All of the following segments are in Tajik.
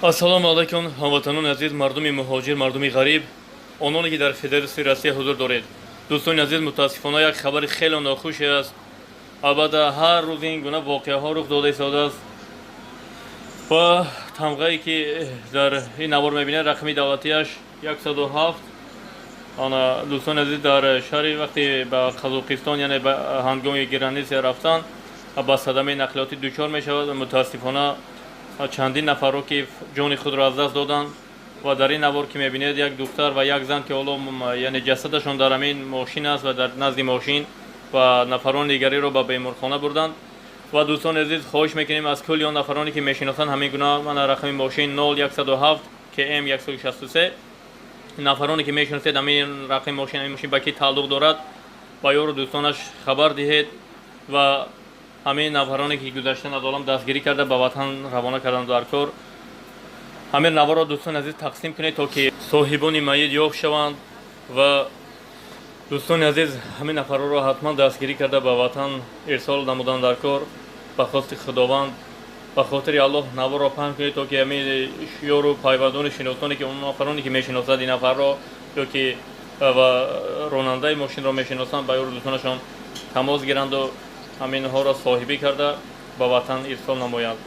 ассалому алайкум ҳамватанони азиз, мардуми муҳоҷир, мардуми ғариб, ононе ки дар Федератсияи Россия ҳузур доред. дӯстони азиз, мутаассифона як хабари хеле нохуше аст. албатта ҳар рӯз ин гуна воқеаҳо рух дода истодааст ва тамғае ки дар ин навор мебинед рақами давлатияш 107. ана дӯстони азиз, дар шаҳри вақте ба Қазоқистон, яъне ба ҳангоми граниса рафтан ба садамаи нақлиётӣ дучор мешавад. мутаассифона чандин нафарро ки ҷони худро аз даст доданд ва дар ин навор ки мебинед як духтар ва як зан ки ҳоло яъне ҷасадашон дар ҳамин мошин аст ва дар назди мошин ва нафарони дигареро ба беморхона бурданд. ва дӯстони азиз, хоҳиш мекунем аз кулли он нафароне ки мешиносанд ҳамин гуна мана рақами мошин 0107 км 163 нафароне ки мешиносед ҳамин рақами мошин, ҳамин мошин ба ки тааллуқ дорад, ба ёру дӯстонаш хабар диҳед ва ҳамин нафароне ки гузаштан аз олам дастгирӣ карда ба ватан равона карданд дар кор, ҳамин наварро дӯстони азиз тақсим кунед, то ки соҳибони майит ёфт шаванд ва дӯстони азиз, ҳамин нафарро ҳатман дастгирӣ карда ба ватан ирсол намуданд дар кор. ба хости худованд, ба хотири Аллоҳ наварро паҳн кунед, то ки ҳамин ёру пайвандони шиносоне ки он нафароне ки мешиносад ин нафарро ё ки ва ронандаи мошинро мешиносанд, ба ёру дӯстонашон тамос гиранду ҳаминҳоро соҳибӣ карда ба ватан ирсол намоянд.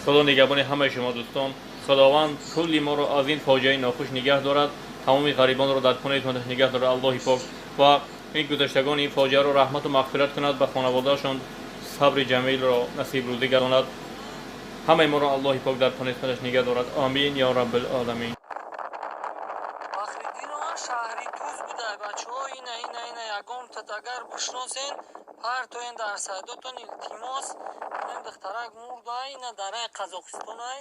худо нигаҳбони ҳамаи шумо дӯстон. худованд кулли моро аз ин фоҷиаи нохуш нигоҳ дорад, тамоми ғарибонро дар хонаи худаш нигоҳ дорад аллоҳи пок ва ин гузаштагони ин фоҷиаро раҳмату мағфират кунад, ба хонаводаашон сабри ҷамилро насибрӯзӣ гардонад. ҳамаи моро аллоҳи пок дар хонаи худаш нигоҳ дорад. амин я раббил аламин. Фахриддинова шаҳри Туз будай бачаҳо ина ягон татагар бишносен партоен дар сайдотон илтимос ин духтарак мурдай ина дараи Қазоқистонай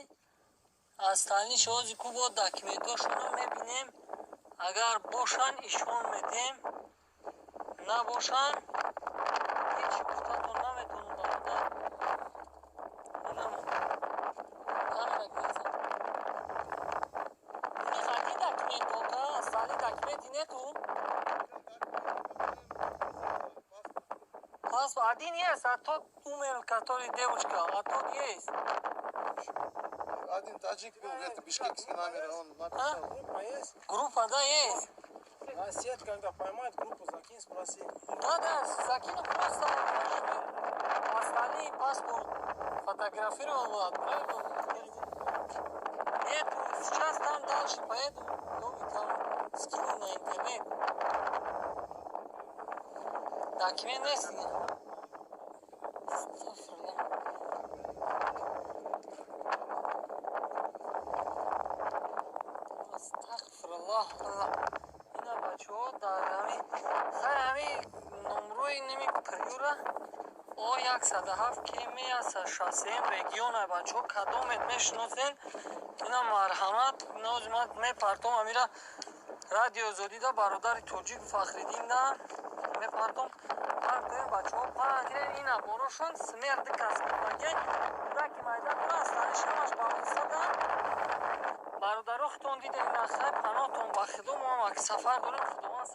аз таълини шози кубо документошонро мебинем. агар бошан ишон медем, набошан ҳеҷ гуфтатон наметонам бародар. Один есть, а тот умер, который девочка, а тот есть. Один таджик был где-то, бишкекский номер, он написал. Группа есть? Группа, да, есть. А сеть, когда поймает группу, закинь, спроси. Да, закину просто. Остальные паспорт фотографировал, отправил. Нет, сейчас там дальше поеду, там скину на интернет. Документ есть? Астағфируллах. Ина бачаҳо дар ҳамин номрӯи ними приюра О107 км 67 региона бачаҳо кадомет мешиносен. ина марҳамат нозимат мепартом амира радио зодида бародари тоҷик Фахриддина мепартом партоен бачаҳо паҳн ина борошон смерди касббаген кӯдаки майдатон астани шамаш бавосада бародарохтон дида ина хай панотон ба худо мо ҳам сафар дорем. худованд